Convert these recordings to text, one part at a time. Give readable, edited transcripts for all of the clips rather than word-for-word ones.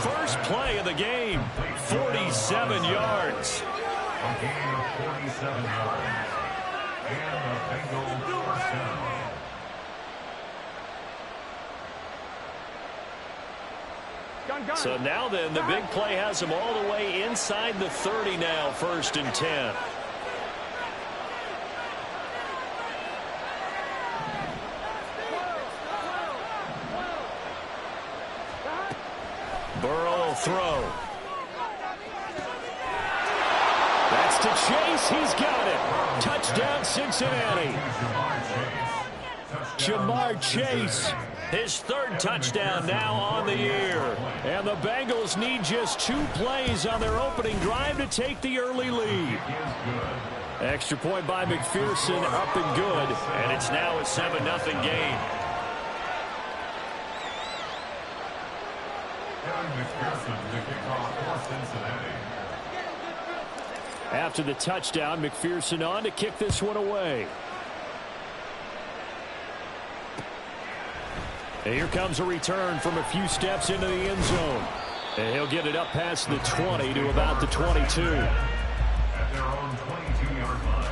first play of the game. 47 yards. A gain of 47 yards. And the Bengals first down. So now then, the big play has him all the way inside the 30 now, 1st and 10. Burrow will throw. That's to Chase. He's got it. Touchdown, Cincinnati. Jamar Chase. His 3rd touchdown now on the year. And the Bengals need just 2 plays on their opening drive to take the early lead. Extra point by McPherson, up and good. And it's now a 7-0 game. After the touchdown, McPherson on to kick this one away. And here comes a return from a few steps into the end zone. And he'll get it up past the 20 to about the 22. At their own 22-yard line.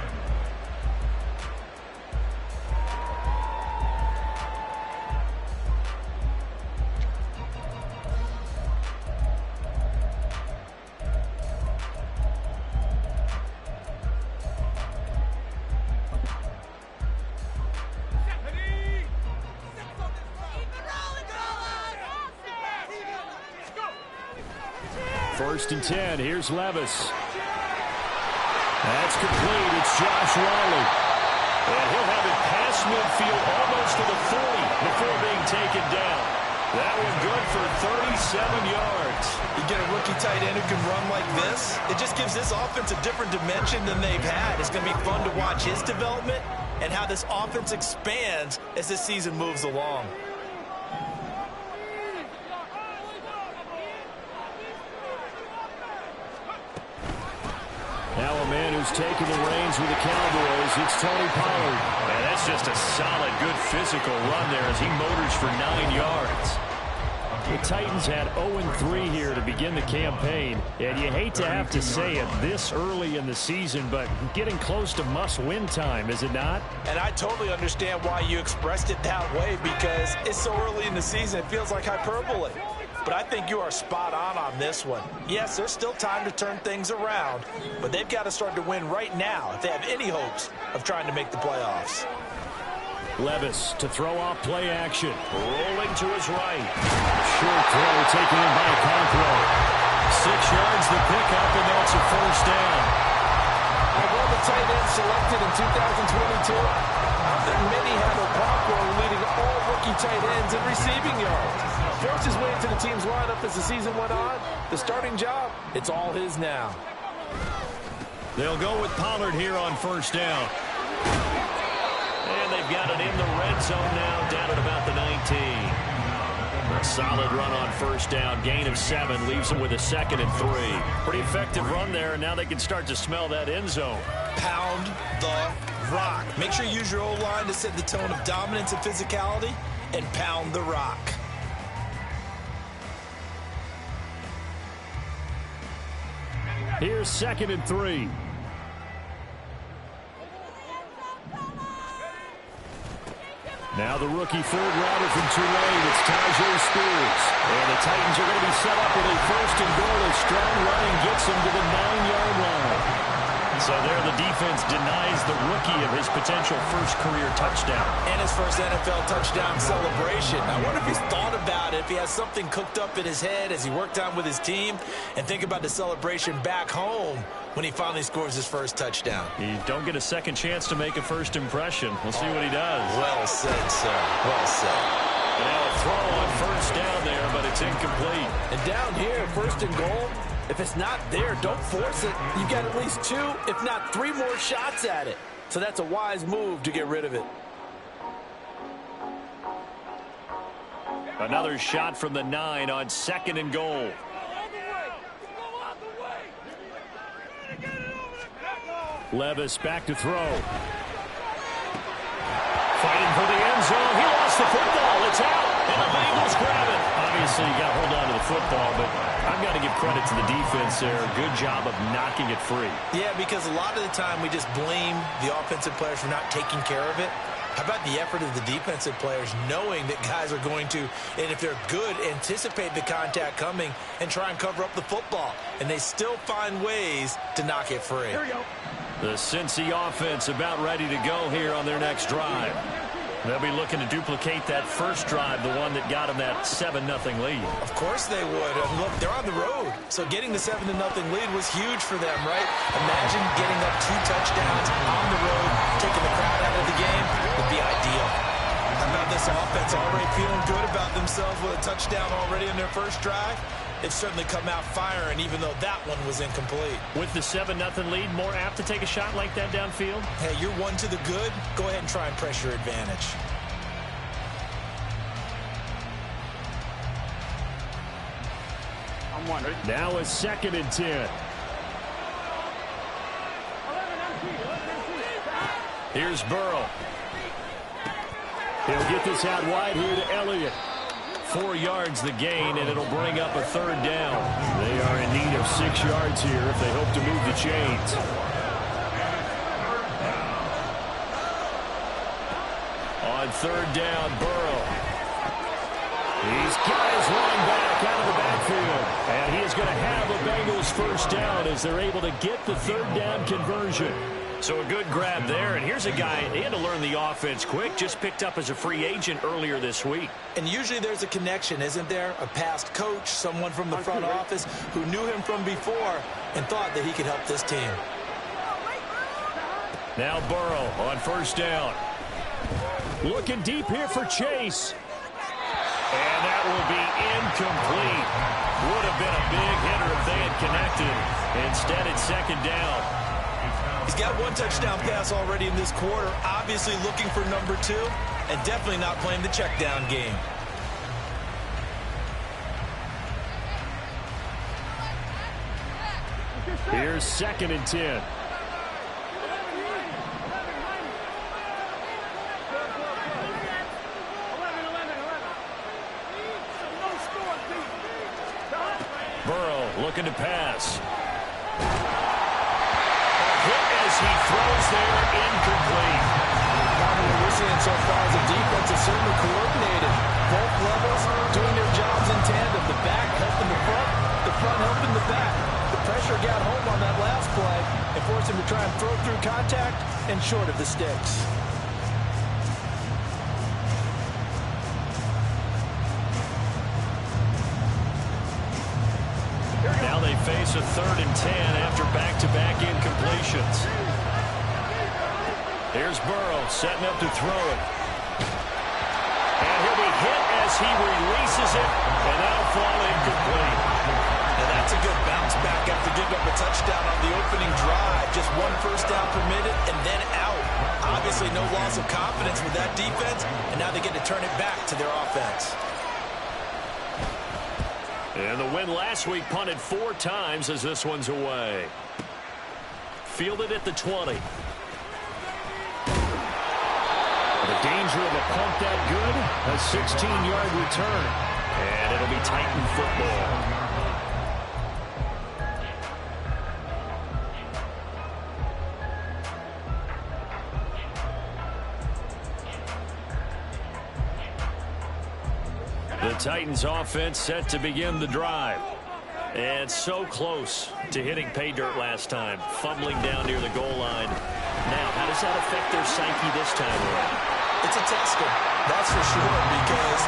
First and 10. Here's Levis. That's complete. It's Josh Whalley. And he'll have it past midfield almost to the 40 before being taken down. That one good for 37 yards. You get a rookie tight end who can run like this, it just gives this offense a different dimension than they've had. It's going to be fun to watch his development and how this offense expands as this season moves along. Now a man who's taken the reins with the Cowboys, it's Tony Pollard. And that's just a solid, good physical run there as he motors for 9 yards. The Titans had 0-3 here to begin the campaign. And you hate to have to say it this early in the season, but getting close to must-win time, is it not? And I totally understand why you expressed it that way, because it's so early in the season, it feels like hyperbole. But I think you are spot on this one. Yes, there's still time to turn things around, but they've got to start to win right now if they have any hopes of trying to make the playoffs. Levis to throw off play action. Rolling to his right. Short throw taken in by Conquero. 6 yards the pickup, and that's a first down. Although the tight end selected in 2022, I think many have Okonkwo leading all rookie tight ends in receiving yards. Forced his way into the team's lineup as the season went on. The starting job, it's all his now. They'll go with Pollard here on first down. And they've got it in the red zone now, down at about the 19. A solid run on first down. Gain of 7 leaves them with a 2nd and 3. Pretty effective run there, and now they can start to smell that end zone. Pound the rock. Make sure you use your O-line to set the tone of dominance and physicality, and pound the rock. Here's 2nd and 3. Now the rookie third rounder from Tulane, it's Tyjae Spears. And the Titans are going to be set up with a 1st and goal. A strong running gets them to the 9-yard line. So there the defense denies the rookie of his potential first career touchdown. And his first NFL touchdown celebration. I wonder if he's thought about it, if he has something cooked up in his head as he worked on with his team, and think about the celebration back home when he finally scores his first touchdown. You don't get a second chance to make a first impression. We'll see what he does. Well said, sir. Well said. And now a throw on first down there, but it's incomplete. And down here, 1st and goal, if it's not there, don't force it. You've got at least 2, if not 3 more shots at it. So that's a wise move to get rid of it. Another shot from the 9 on 2nd and goal. Levis back to throw. Fighting for the end zone. He lost the football. It's out. And the Bengals grab it. On Obviously, you got to hold on to the football, but I've got to give credit to the defense there. Good job of knocking it free. Yeah, because a lot of the time we just blame the offensive players for not taking care of it. How about the effort of the defensive players knowing that guys are going to, and if they're good, anticipate the contact coming and try and cover up the football. And they still find ways to knock it free. Here we go. The Cincy offense about ready to go here on their next drive. They'll be looking to duplicate that first drive, the one that got them that 7-0 lead. Of course they would. Look, they're on the road. So getting the 7-0 lead was huge for them, right? Imagine getting up 2 touchdowns on the road, taking the crowd out of the game would be ideal. How about this offense already feeling good about themselves with a touchdown already in their first drive? They've certainly come out firing, even though that one was incomplete. With the 7-0 lead, more apt to take a shot like that downfield? Hey, you're one to the good. Go ahead and try and press your advantage. I'm wondering. Now a 2nd and 10. Here's Burrow. He'll get this out wide here to Elliott. 4 yards the gain, and it'll bring up a 3rd down. They are in need of 6 yards here if they hope to move the chains. On 3rd down, Burrow. He's got his running back out of the backfield. And he is going to have a Bengals first down as they're able to get the 3rd down conversion. So a good grab there, and here's a guy, he had to learn the offense quick, just picked up as a free agent earlier this week. And usually there's a connection, isn't there? A past coach, someone from the front office who knew him from before and thought that he could help this team. Now Burrow on 1st down. Looking deep here for Chase. And that will be incomplete. Would have been a big hitter if they had connected. Instead, it's 2nd down. He's got 1 touchdown pass already in this quarter, obviously looking for number 2, and definitely not playing the check down game. Here's 2nd and 10. Burrow looking to pass. He throws there, incomplete. What we're seeing so far is the defense is certainly coordinated. Both levels doing their jobs in tandem. The back helping the front helping the back. The pressure got home on that last play and forced him to try and throw through contact and short of the sticks. Now they face a 3rd and 10 after back-to-back incompletions. Here's Burrow setting up to throw it. And he'll be hit as he releases it, and that'll fall incomplete. And that's a good bounce back after giving up a touchdown on the opening drive. Just 1 first down permitted and then out. Obviously no loss of confidence with that defense, and now they get to turn it back to their offense. And the win last week punted 4 times as this one's away. Fielded at the 20. The danger of a punt that good, a 16-yard return. And it'll be Titan football. The Titans offense set to begin the drive. And so close to hitting pay dirt last time, fumbling down near the goal line. Now, how does that affect their psyche this time around? It's a tester, that's for sure, because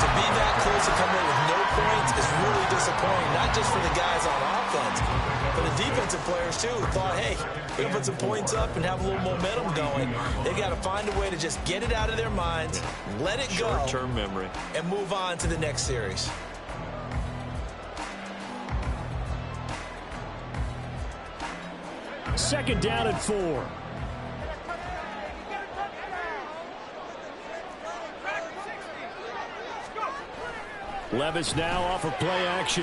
to be that close and come away with no points is really disappointing, not just for the guys on offense, but the defensive players, too, who thought, hey, we can put some points up and have a little momentum going. They've got to find a way to just get it out of their minds, let it go, short-term memory, and move on to the next series. Second down and 4. Levis now off of play action.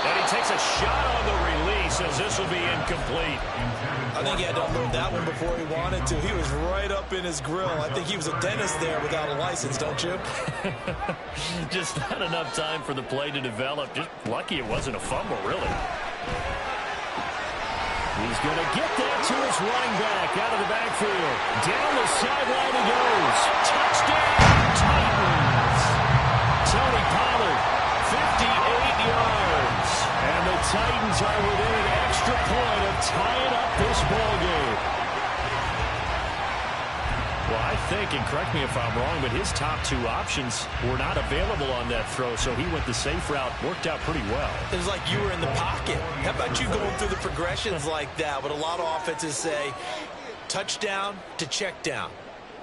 And he takes a shot on the release as this will be incomplete. I think he had to unload that one before he wanted to. He was right up in his grill. I think he was a dentist there without a license, don't you? Just not enough time for the play to develop. Just lucky it wasn't a fumble, really. He's going to get that to his running back out of the backfield. Down the sideline he goes. Touchdown, Titans. Tony Pollard, 58 yards. And the Titans are within an extra point of tying up this ball game. Well, I think, and correct me if I'm wrong, but his top two options were not available on that throw, so he went the safe route. Worked out pretty well. It was like you were in the pocket. How about you going through the progressions like that? What a lot of offenses say, touchdown to check down.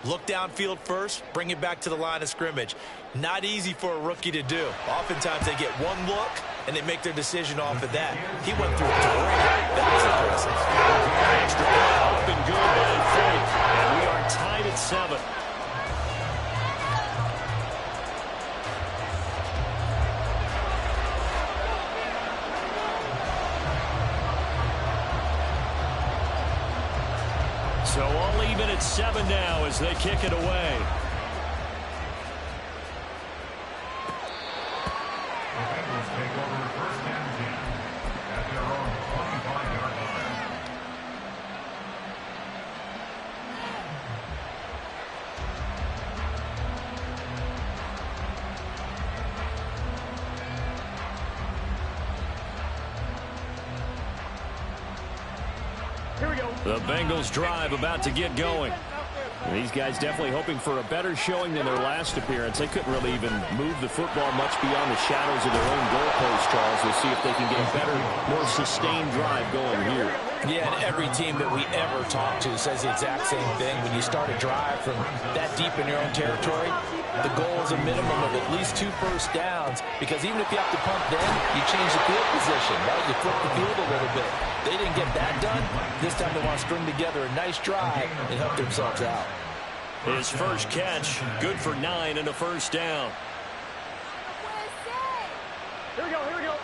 Look downfield first, bring it back to the line of scrimmage. Not easy for a rookie to do. Oftentimes they get one look, and they make their decision off of that. He went through it great. That was impressive. Extra point up and good by Fake. And we are tied at 7. So all even at 7 now as they kick it away. The Bengals take over first and 10 at their own 25-yard line. The Bengals drive about to get going. And these guys definitely hoping for a better showing than their last appearance. They couldn't really even move the football much beyond the shadows of their own goalpost, Charles. We'll see if they can get a better, more sustained drive going here. Yeah, and every team that we ever talk to says the exact same thing. When you start a drive from that deep in your own territory, the goal is a minimum of at least 2 first downs, because even if you have to punt then, you change the field position, right? You flip the field a little bit. They didn't get that done. This time they want to string together a nice drive and help themselves out. His first catch, good for 9 and a first down. Here we go, here we go.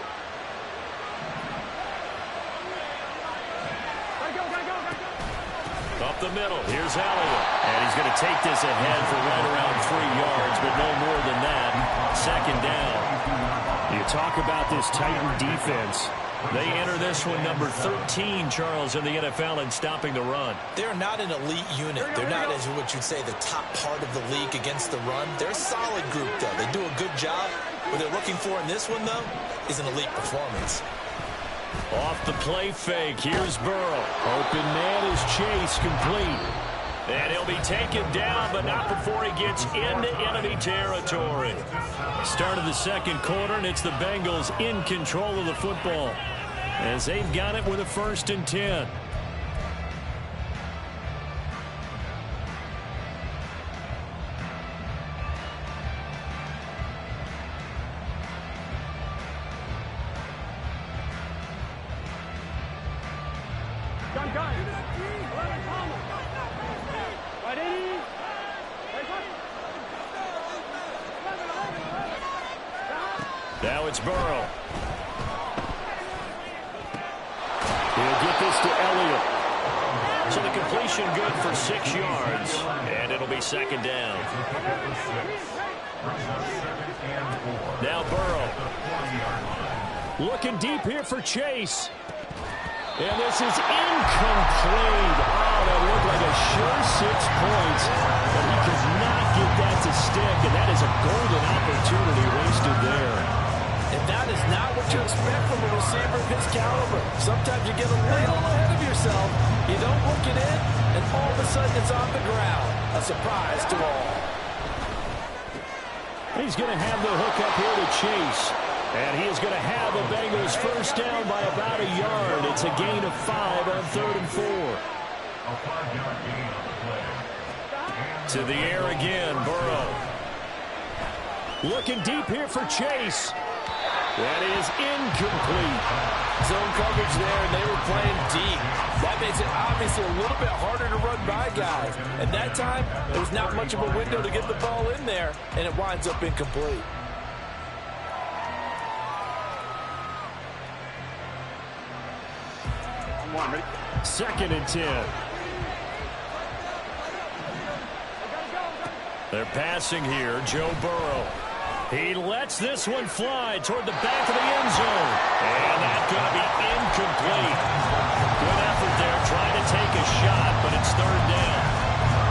Up the middle, here's Elliott. And he's going to take this ahead for right around 3 yards, but no more than that. Second down. You talk about this Titan defense. They enter this one number 13, Charles, in the NFL in stopping the run. They're not an elite unit. They're not, as what you'd say, the top part of the league against the run. They're a solid group, though. They do a good job. What they're looking for in this one, though, is an elite performance. Off the play fake, here's Burrow. Open man is Chase, complete. And he'll be taken down, but not before he gets into enemy territory. Start of the second quarter, and it's the Bengals in control of the football, as they've got it with a 1st and 10. Now it's Burrow. He'll get this to Elliott. So the completion good for 6 yards. And it'll be second down. Now Burrow. Looking deep here for Chase. And this is incomplete. Oh, that looked like a sure 6 points. But he could not get that to stick. And that is a golden opportunity wasted there. And that is not what you expect from a receiver of his caliber. Sometimes you get a little ahead of yourself, you don't look it in, and all of a sudden it's on the ground. A surprise to all. He's going to have the hook up here to Chase. And he is going to have the Bengals first down by about a yard. It's a gain of 5 on 3rd and 4. A 5-yard gain on the play. To the air again, Burrow. Looking deep here for Chase. That is incomplete. Zone coverage there, and they were playing deep. That makes it obviously a little bit harder to run by guys. At that time, there was not much of a window to get the ball in there, and it winds up incomplete. 2nd and 10. They're passing here. Joe Burrow. He lets this one fly toward the back of the end zone. And that's going to be incomplete. Good effort there trying to take a shot, but it's 3rd down.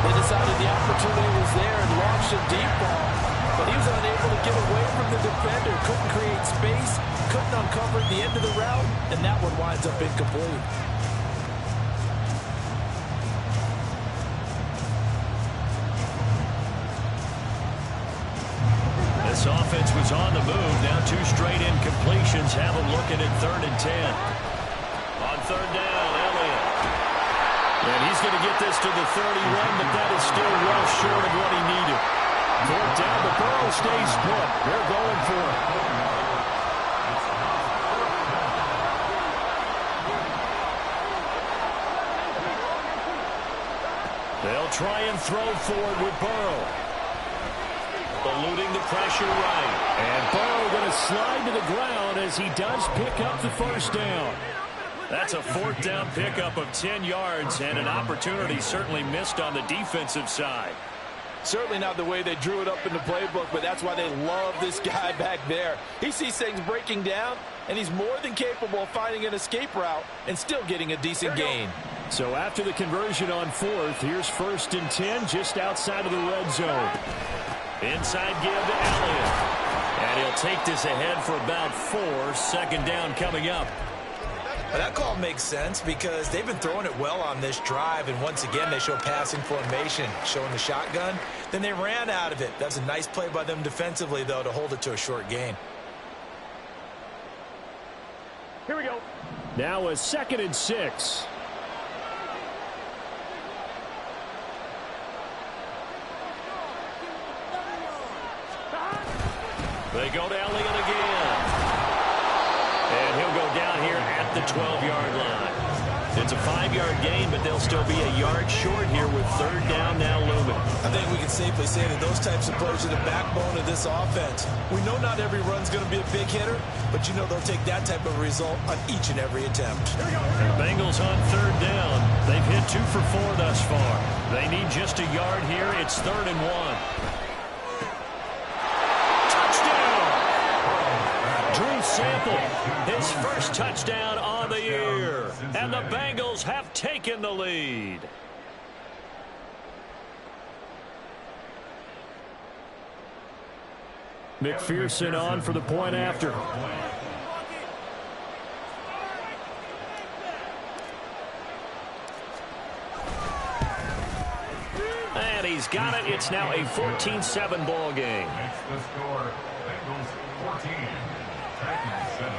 They decided the opportunity was there and launched a deep ball. But he was unable to get away from the defender. Couldn't create space. Couldn't uncover the end of the route. And that one winds up incomplete. This offense was on the move. Now 2 straight incompletions have them looking at 3rd and 10. On 3rd down, Elliott. And he's going to get this to the 31, but that is still well short of what he needed. 4th down, but Burrow stays put. They're going for it. They'll try and throw forward with Burrow. Eluding the pressure right. And Burrow going to slide to the ground as he does pick up the 1st down. That's a 4th down pickup of 10 yards and an opportunity certainly missed on the defensive side. Certainly not the way they drew it up in the playbook, but that's why they love this guy back there. He sees things breaking down, and he's more than capable of finding an escape route and still getting a decent gain. So after the conversion on 4th, here's 1st and 10 just outside of the red zone. Inside give to Elliott. And he'll take this ahead for about 4. 2nd down coming up. Well, that call makes sense because they've been throwing it well on this drive, and once again they show passing formation, showing the shotgun. Then they ran out of it. That's a nice play by them defensively, though, to hold it to a short gain. Here we go. Now a 2nd and 6. They go to Elliott again. And he'll go down here at the 12-yard line. It's a 5-yard gain, but they'll still be a yard short here with 3rd down now looming. I think we can safely say that those types of plays are the backbone of this offense. We know not every run's going to be a big hitter, but you know they'll take that type of result on each and every attempt. The Bengals on 3rd down. They've hit 2 for 4 thus far. They need just a yard here. It's 3rd and 1. Drew Sample, his first touchdown on the year. And the Bengals have taken the lead. McPherson on for the point after. And he's got it. It's now a 14-7 ball game. Makes the score. Bengals 14. Titans 7.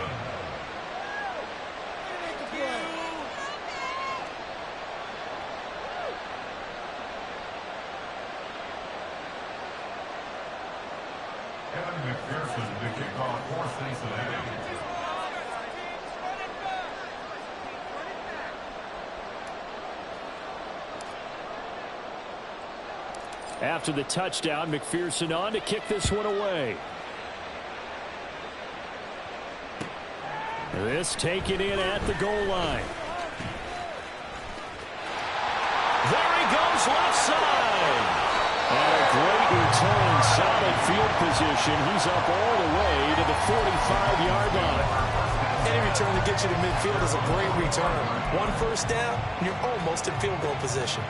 Kevin McPherson to kick off for Cincinnati. After the touchdown, McPherson on to kick this one away. This taken in at the goal line. There he goes left side. And a great return, solid field position. He's up all the way to the 45-yard line. Any return that gets you to midfield is a great return. 1 first down, and you're almost in field goal position.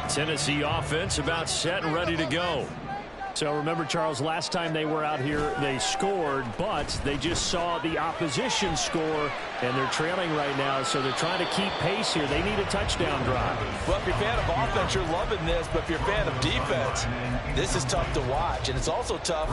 Tennessee offense about set and ready to go. So remember, Charles, last time they were out here, they scored, but they just saw the opposition score, and they're trailing right now, so they're trying to keep pace here. They need a touchdown drive. Well, if you're a fan of offense, you're loving this, but if you're a fan of defense, this is tough to watch, and it's also tough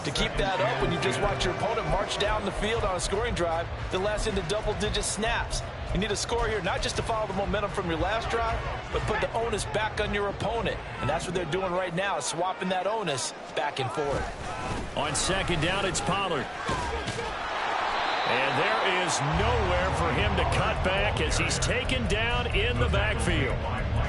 to keep that up when you just watch your opponent march down the field on a scoring drive that lasts into double-digit snaps. You need a score here, not just to follow the momentum from your last drive, but put the onus back on your opponent. And that's what they're doing right now, swapping that onus back and forth. On second down, it's Pollard. And there is nowhere for him to cut back as he's taken down in the backfield.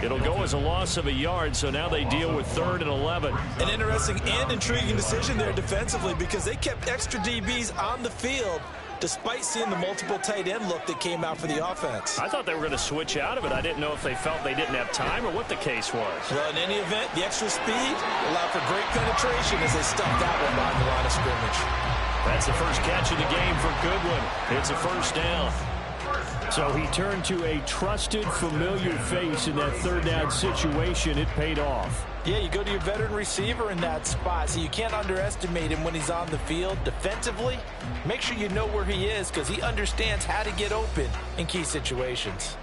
It'll go as a loss of a yard, so now they deal with 3rd and 11. An interesting and intriguing decision there defensively because they kept extra DBs on the field despite seeing the multiple tight end look that came out for the offense. I thought they were going to switch out of it. I didn't know if they felt they didn't have time or what the case was. Well, in any event, the extra speed allowed for great penetration as they stuffed that one behind the line of scrimmage. That's the first catch of the game for Goodwin. It's a first down. So he turned to a trusted, familiar face in that 3rd down situation. It paid off. Yeah, you go to your veteran receiver in that spot, so you can't underestimate him when he's on the field. Defensively, make sure you know where he is because he understands how to get open in key situations.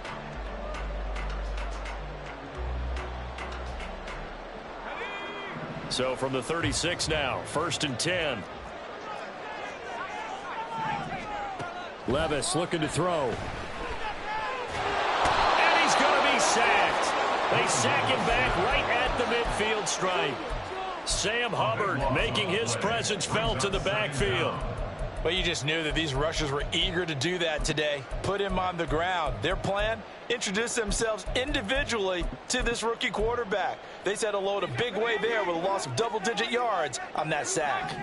So from the 36 now, 1st and 10. Levis looking to throw. And he's going to be sacked. They sack him back right at the midfield stripe. Sam Hubbard making his presence felt in the backfield. But you just knew that these rushers were eager to do that today. Put him on the ground. Their plan, introduce themselves individually to this rookie quarterback. They said hello in a big way there with a loss of double-digit yards on that sack.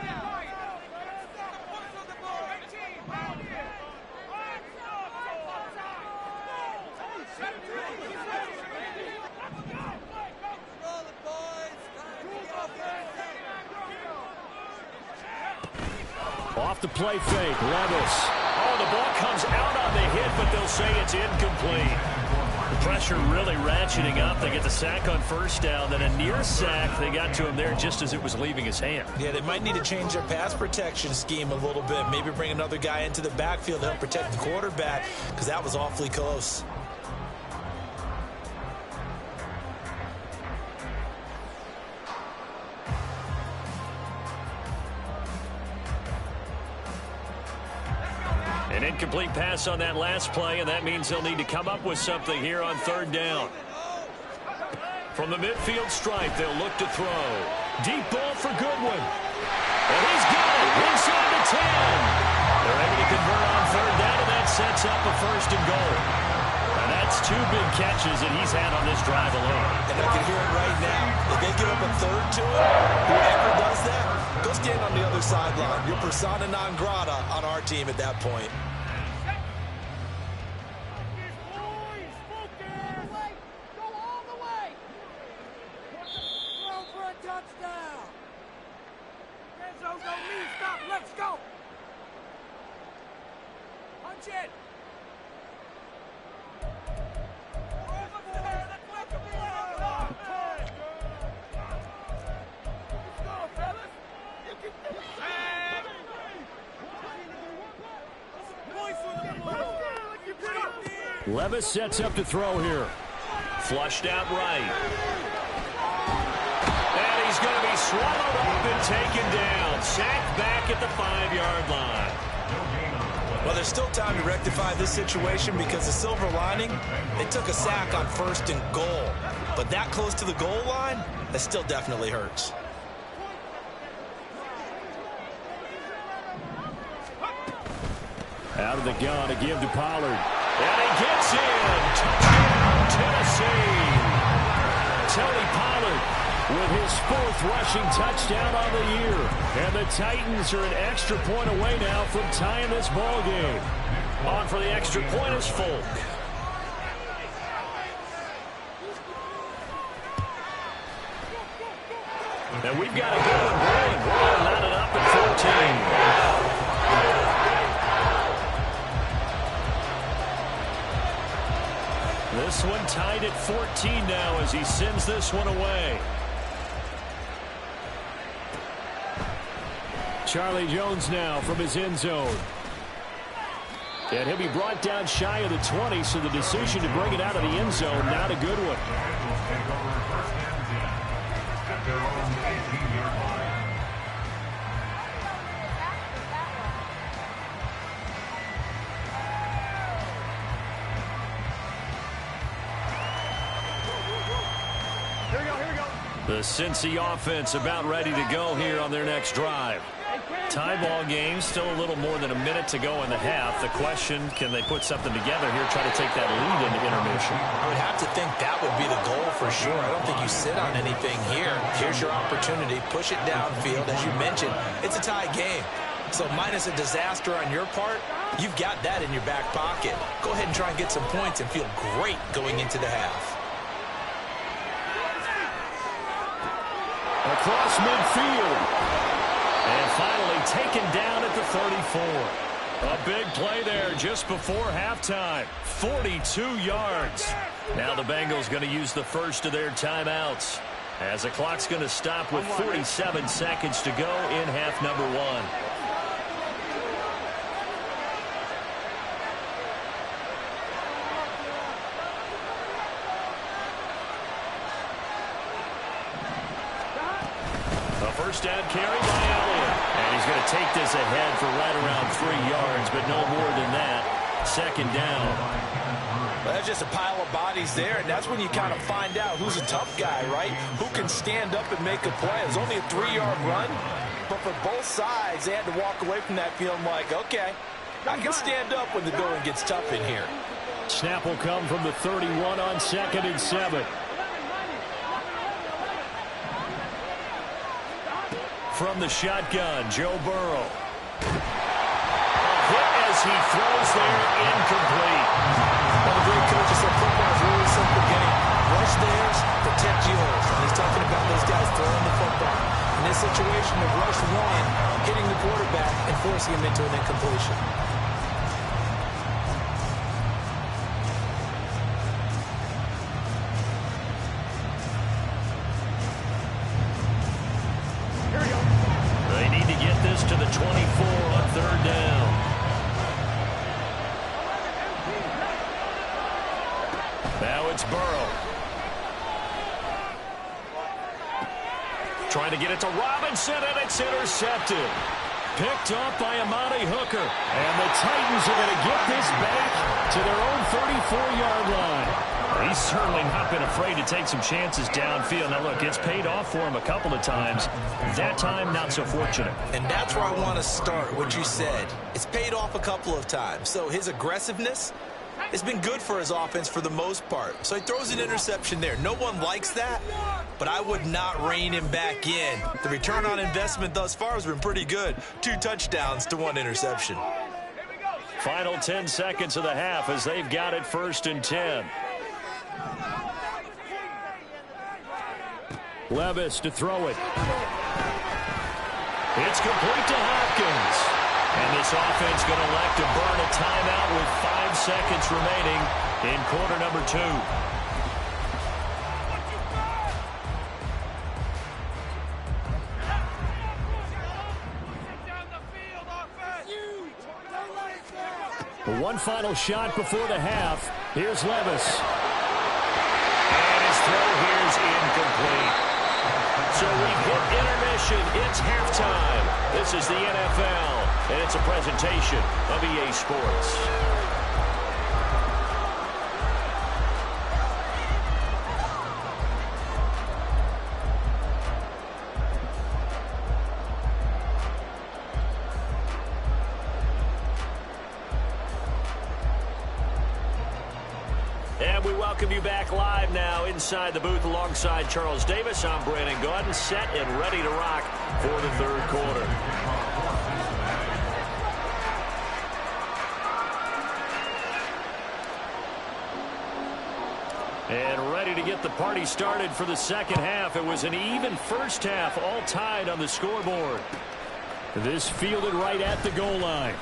Off the play fake, Levis. Oh, the ball comes out on the hit, but they'll say it's incomplete. The pressure really ratcheting up. They get the sack on 1st down, then a near sack. They got to him there just as it was leaving his hand. Yeah, they might need to change their pass protection scheme a little bit. Maybe bring another guy into the backfield to help protect the quarterback because that was awfully close. An incomplete pass on that last play, and that means they'll need to come up with something here on 3rd down. From the midfield stripe, they'll look to throw. Deep ball for Goodwin. And he's got it inside the 10. They're able to convert on 3rd down, and that sets up a 1st and goal. And that's 2 big catches that he's had on this drive alone. And I can hear it right now. If they give up a 3rd to him, whoever does that, go stand on the other sideline. You're persona non grata on our team at that point. Let's go! Punch it! Levis sets up to throw here. Flushed out right. And he's going to be swallowed up and taken down. Sacked back at the 5-yard line. Well, there's still time to rectify this situation because the silver lining, they took a sack on 1st and goal. But that close to the goal line, that still definitely hurts. Out of the gun to give to Pollard. And he gets in. Touchdown, Tennessee. Tony Pollard with his 4th rushing touchdown on the year. And the Titans are an extra point away now from tying this ball game. On for the extra point is Folk. And we've got a good one going. We're lining up at 14. This one tied at 14 now as he sends this one away. Charlie Jones now from his end zone. And he'll be brought down shy of the 20, so the decision to bring it out of the end zone, not a good one. The Cincy offense about ready to go here on their next drive. Hey, Tie ball game, still a little more than a minute to go in the half. The question, can they put something together here, try to take that lead into intermission? I would have to think that would be the goal for sure. I don't think you sit on anything here. Here's your opportunity. Push it downfield. As you mentioned, it's a tie game. So minus a disaster on your part, you've got that in your back pocket. Go ahead and try and get some points and feel great going into the half. Across midfield. And finally taken down at the 34. A big play there just before halftime. 42 yards. Now the Bengals going to use the first of their timeouts, as the clock's going to stop with 47 seconds to go in half number 1. First down carry by Elliott. And he's going to take this ahead for right around 3 yards, but no more than that. Second down. Well, that's just a pile of bodies there, and that's when you kind of find out who's a tough guy, right? Who can stand up and make a play. It was only a 3-yard run, but for both sides, they had to walk away from that feeling like, okay, I can stand up when the going gets tough in here. Snap will come from the 31 on 2nd and 7. From the shotgun, Joe Burrow. A hit as he throws there, incomplete. Well, the great coach said football is a really simple game. Rush theirs, protect yours. And he's talking about those guys throwing the football. In this situation, the rush one, hitting the quarterback and forcing him into an incompletion. To the 24 on 3rd down. Now it's Burrow. Trying to get it to Robinson, and it's intercepted. Picked off by Amani Hooker. And the Titans are going to get this back to their own 34-yard line. He's certainly not been afraid to take some chances downfield. Now, look, it's paid off for him a couple of times. That time, not so fortunate. And that's where I want to start, what you said. It's paid off a couple of times. So his aggressiveness has been good for his offense for the most part. So he throws an interception there. No one likes that, but I would not rein him back in. The return on investment thus far has been pretty good. 2 touchdowns to 1 interception. Final 10 seconds of the half as they've got it 1st and 10. Levis to throw it. It's complete to Hopkins. And this offense going to elect to burn a timeout with 5 seconds remaining in quarter number 2. One final shot before the half. Here's Levis. And his throw here is incomplete. So we've hit intermission. It's halftime. This is the NFL, and it's a presentation of EA Sports. And we welcome you back live now inside the booth alongside Charles Davis. I'm Brandon Gaudin, set and ready to rock for the 3rd quarter. And ready to get the party started for the 2nd half. It was an even first half, all tied on the scoreboard. This fielded right at the goal line.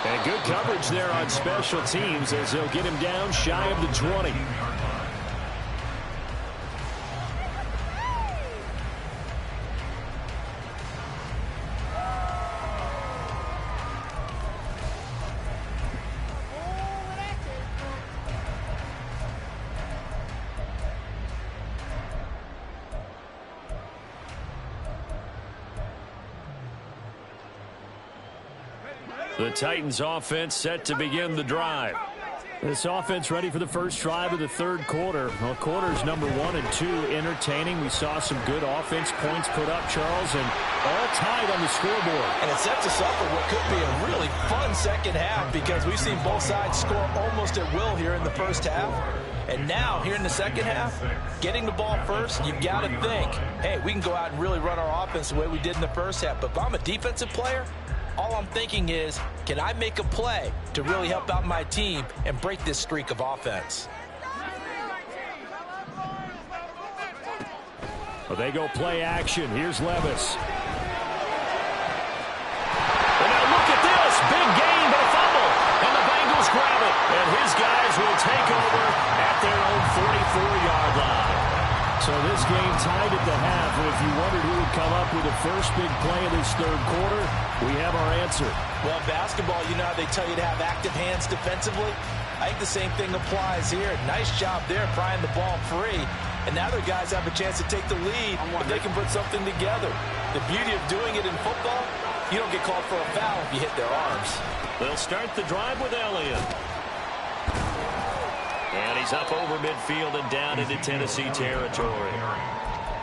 And good coverage there on special teams as they'll get him down shy of the 20. The Titans offense set to begin the drive. This offense ready for the first drive of the third quarter. Well, quarters number 1 and 2 entertaining. We saw some good offense points put up, Charles, and all tied on the scoreboard. And it sets us up for what could be a really fun second half because we've seen both sides score almost at will here in the first half. And now, here in the second half, getting the ball first, you've got to think, hey, we can go out and really run our offense the way we did in the first half. But if I'm a defensive player, all I'm thinking is, can I make a play to really help out my team and break this streak of offense? Well, they go play action. Here's Levis. And now look at this. Big gain, but a fumble. And the Bengals grab it. And his guys will take over at their own 44-yard line. So this game tied at the half, and if you wondered who would come up with the first big play of this third quarter, we have our answer. Well, basketball, you know how they tell you to have active hands defensively? I think the same thing applies here. Nice job there prying the ball free. And now their guys have a chance to take the lead if they can put something together. The beauty of doing it in football, you don't get called for a foul if you hit their arms. They'll start the drive with Elliott. And he's up over midfield and down into Tennessee territory.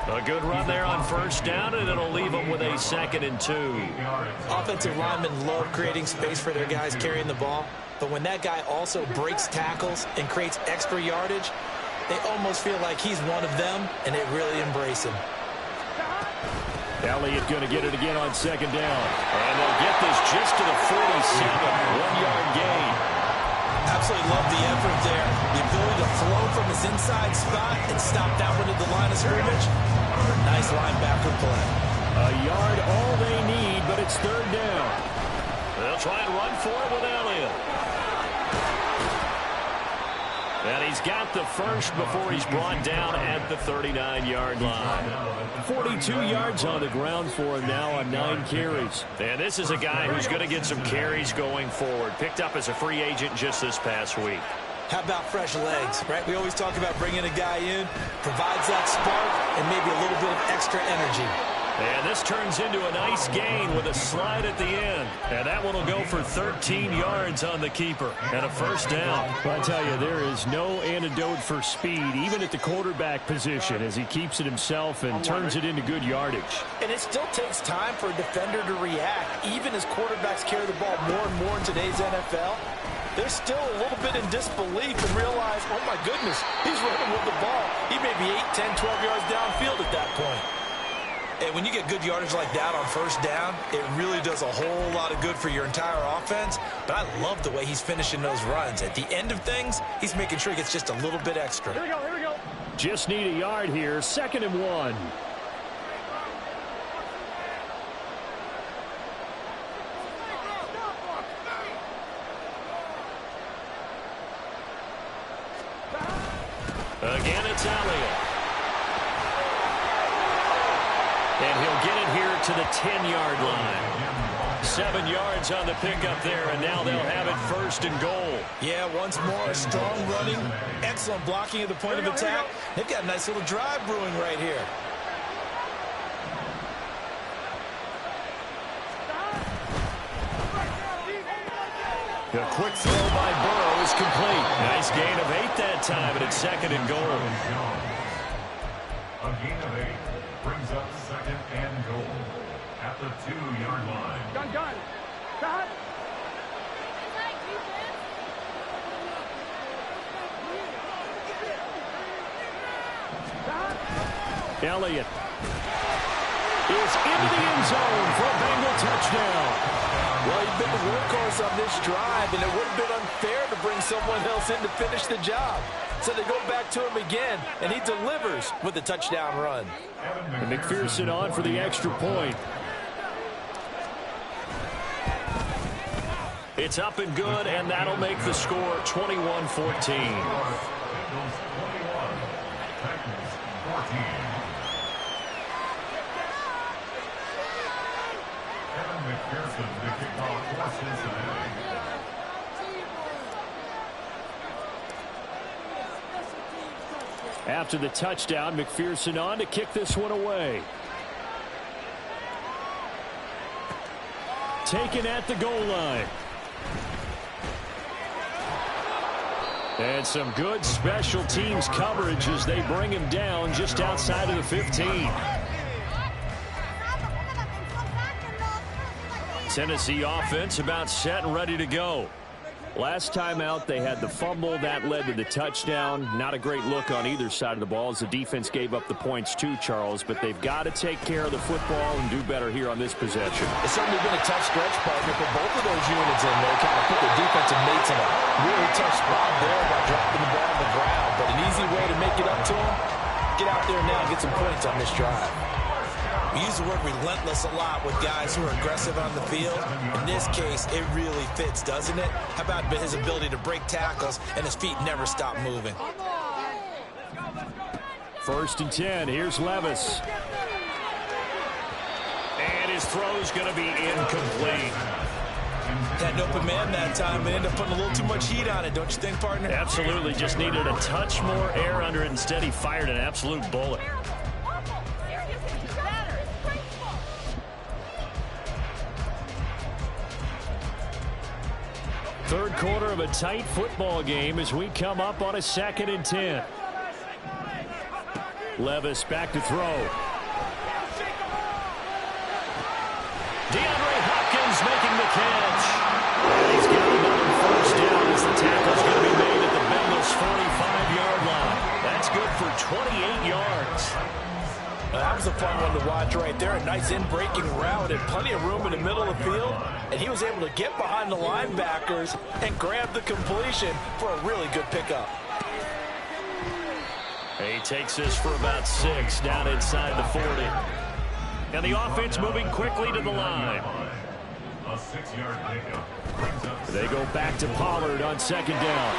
A good run there on first down, and it'll leave them with a 2nd and 2. Offensive linemen love creating space for their guys carrying the ball. But when that guy also breaks tackles and creates extra yardage, they almost feel like he's one of them, and they really embrace him. Elliott going to get it again on 2nd down. And they'll get this just to the 47. 1-yard gain. Absolutely love the effort there. The ability to flow from his inside spot and stop that one at the line of scrimmage. Nice linebacker play. A yard all they need, but it's 3rd down. They'll try and run for it with Elliott. And he's got the first before he's brought down at the 39-yard line. 42 yards on the ground for him now on 9 carries. And this is a guy who's going to get some carries going forward. Picked up as a free agent just this past week. How about fresh legs, right? We always talk about bringing a guy in, provides that spark, and maybe a little bit of extra energy. And this turns into a nice gain with a slide at the end. And that one will go for 13 yards on the keeper and a first down. Well, I tell you, there is no antidote for speed, even at the quarterback position, as he keeps it himself and turns it into good yardage. And it still takes time for a defender to react, even as quarterbacks carry the ball more and more in today's NFL. They're still a little bit in disbelief and realize, oh my goodness, he's running with the ball. He may be 8, 10, 12 yards downfield at that point. And when you get good yardage like that on first down, it really does a whole lot of good for your entire offense. But I love the way he's finishing those runs. At the end of things, he's making sure he gets just a little bit extra. Here we go. Just need a yard here. 2nd and 1. Again, it's Elliott. And he'll get it here to the 10-yard line. 7 yards on the pickup there, and now they'll have it 1st and goal. Yeah, once more, strong running, excellent blocking at the point of attack. They've got a nice little drive brewing right here. A quick throw by Burrow is complete. Nice gain of 8 that time, and it's 2nd and goal. A gain of 8 brings up 2nd and goal at the 2-yard line. Gun. Cut. Elliott is into the end zone for a Bengal touchdown. Well, he's been the workhorse on this drive, and it would have been unfair to bring someone else in to finish the job. So they go back to him again, and he delivers with a touchdown run. And McPherson on for the extra point. It's up and good, and that'll make the score 21-14. After the touchdown, McPherson on to kick this one away. Taken at the goal line. And some good special teams coverage as they bring him down just outside of the 15. Tennessee offense about set and ready to go. Last time out, they had the fumble. That led to the touchdown. Not a great look on either side of the ball as the defense gave up the points too, Charles. But they've got to take care of the football and do better here on this possession. It's certainly been a tough stretch, partner, for both of those units in there. Kind of put their defensive mates in a really tough spot there by dropping the ball on the ground. But an easy way to make it up to them, get out there now and get some points on this drive. We use the word relentless a lot with guys who are aggressive on the field. In this case, it really fits, doesn't it? How about his ability to break tackles and his feet never stop moving? 1st and 10. Here's Levis. And his throw's going to be incomplete. Had an open man that time and ended up putting a little too much heat on it, don't you think, partner? Absolutely. Just needed a touch more air under it. Instead, he fired an absolute bullet. Third quarter of a tight football game as we come up on a 2nd and 10. Levis back to throw. DeAndre Hopkins making the catch. And he's got another 1st down as the tackle's going to be made at the Bengals' 45-yard line. That's good for 28 yards. That was a fun one to watch right there. A nice in-breaking route and plenty of room in the middle of the field. And he was able to get behind the linebackers and grab the completion for a really good pickup. He takes this for about 6 down inside the 40. And the offense moving quickly to the line. A 6-yard pickup. They go back to Pollard on 2nd down.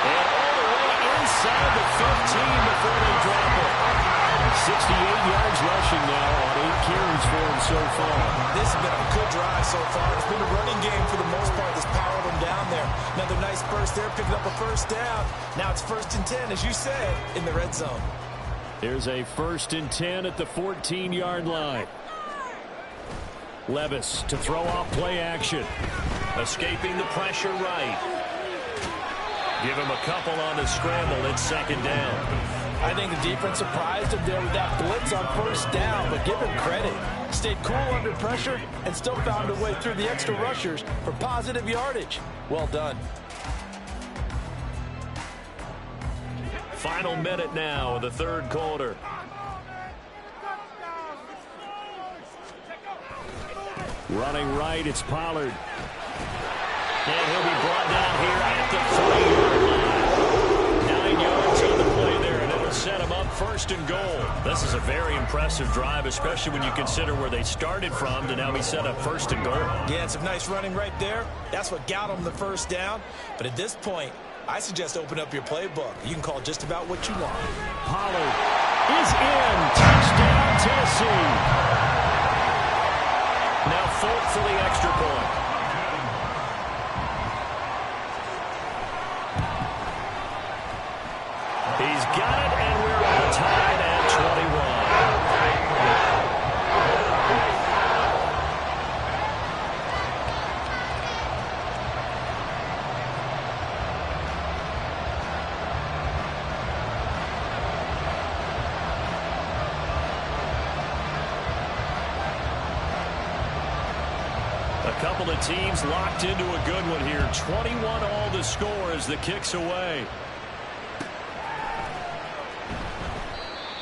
And all the way inside the 15 before they drop it. 68 yards rushing now on 8 carries for him so far. This has been a good drive so far. It's been a running game for the most part that's powered him down there. Another nice burst there, picking up a 1st down. Now it's 1st and 10, as you said, in the red zone. Here's a 1st and 10 at the 14-yard line. Levis to throw off play action. Escaping the pressure right. Give him a couple on the scramble. It's 2nd down. I think the defense surprised him there with that blitz on 1st down, but give him credit. Stayed cool under pressure and still found a way through the extra rushers for positive yardage. Well done. Final minute now of the 3rd quarter. Running right, it's Pollard. And he'll be brought down here at the 3-yard line. 9 yards on the play there, and it'll set him up 1st and goal. This is a very impressive drive, especially when you consider where they started from to now be set up 1st and goal. Yeah, it's a nice running right there. That's what got him the 1st down. But at this point, I suggest open up your playbook. You can call just about what you want. Pollard is in. Touchdown, Tennessee. Now Folk for the extra point. He's got it, and we're all tied at 21. A couple of teams locked into a good one here. 21 all the score as the kick's away.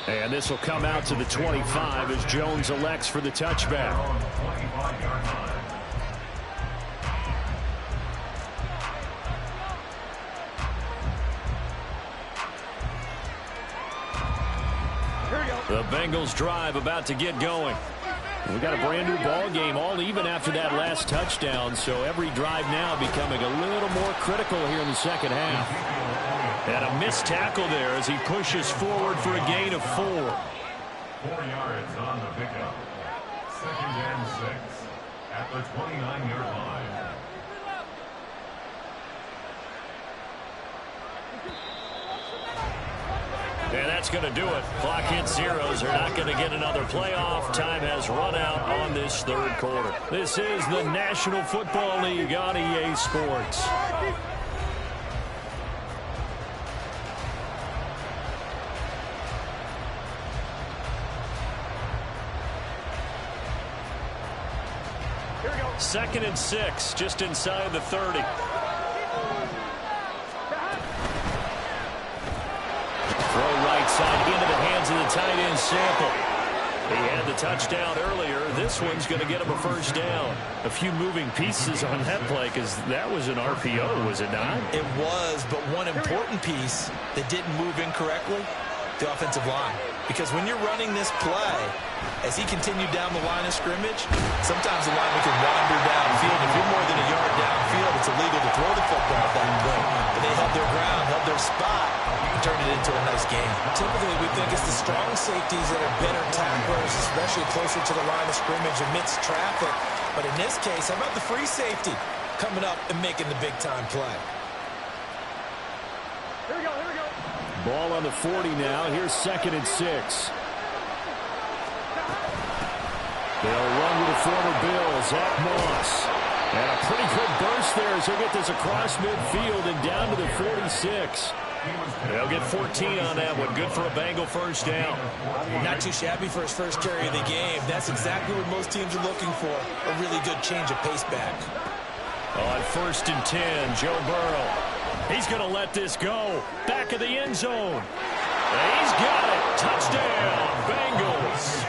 And this will come out to the 25 as Jones elects for the touchback. The Bengals drive about to get going. We got a brand new ball game, all even after that last touchdown, so every drive now becoming a little more critical here in the 2nd half. And a missed tackle there as he pushes forward for a gain of 4. 4 yards on the pickup. 2nd and 6 at the 29-yard line. And that's going to do it. Clock hits zeros. They're not going to get another playoff. Time has run out on this third quarter. This is the National Football League on EA Sports. Second and 6, just inside the 30. Throw right side into the hands of the tight end Sample. He had the touchdown earlier. This one's going to get him a first down. A few moving pieces on that play because that was an RPO, was it not? It was, but one important piece that didn't move incorrectly, the offensive line. Because when you're running this play, as he continued down the line of scrimmage, sometimes the lineman can wander downfield. If you're more than a yard downfield, it's illegal to throw the football at that point. But they held their ground, held their spot, and turned it into a nice game. Typically, we think it's the strong safeties that are better tacklers, especially closer to the line of scrimmage amidst traffic. But in this case, how about the free safety coming up and making the big-time play? Here we go, here we go. Ball on the 40 now. Here's second and 6. They'll run with the former Bill, Zach Moss. And a pretty good burst there as he'll get this across midfield and down to the 46. They'll get 14 on that one. Good for a Bengal first down. Not too shabby for his first carry of the game. That's exactly what most teams are looking for. A really good change of pace back. On first and 10, Joe Burrow. He's going to let this go. Back of the end zone. And he's got it. Touchdown, Bengals.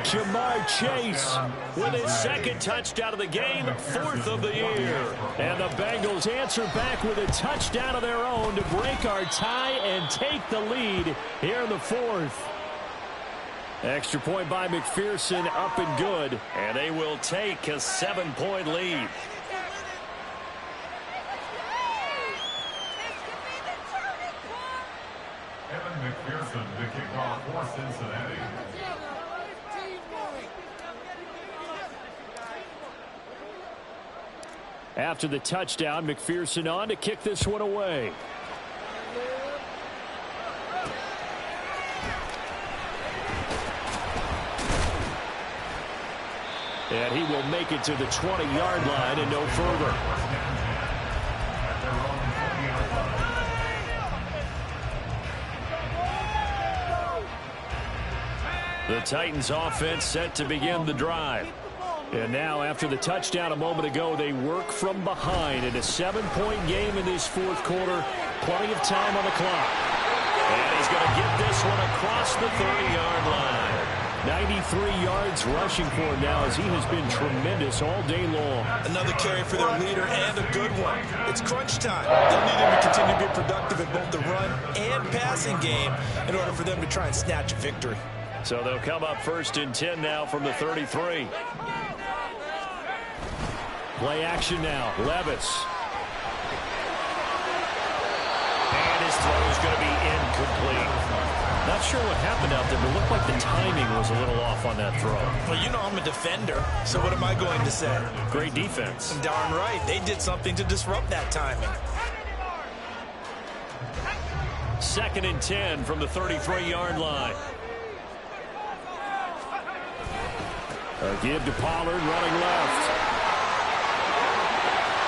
Jamar Chase with his second touchdown of the game, fourth of the year. And the Bengals answer back with a touchdown of their own to break our tie and take the lead here in the fourth. Extra point by McPherson, up and good. And they will take a 7-point lead. McPherson to kick off for Cincinnati. After the touchdown, McPherson on to kick this one away. And he will make it to the 20-yard line and no further. The Titans offense set to begin the drive. And now after the touchdown a moment ago, they work from behind in a 7-point game in this fourth quarter. Plenty of time on the clock. And he's going to get this one across the 30-yard line. 93 yards rushing for him now as he has been tremendous all day long. Another carry for their leader and a good one. It's crunch time. They'll need him to continue to be productive in both the run and passing game in order for them to try and snatch a victory. So they'll come up first and 10 now from the 33. Play action now. Levis. And his throw is going to be incomplete. Not sure what happened out there, but it looked like the timing was a little off on that throw. Well, you know I'm a defender, so what am I going to say? Great defense. Darn right. They did something to disrupt that timing. Second and 10 from the 33-yard line. A give to Pollard, running left.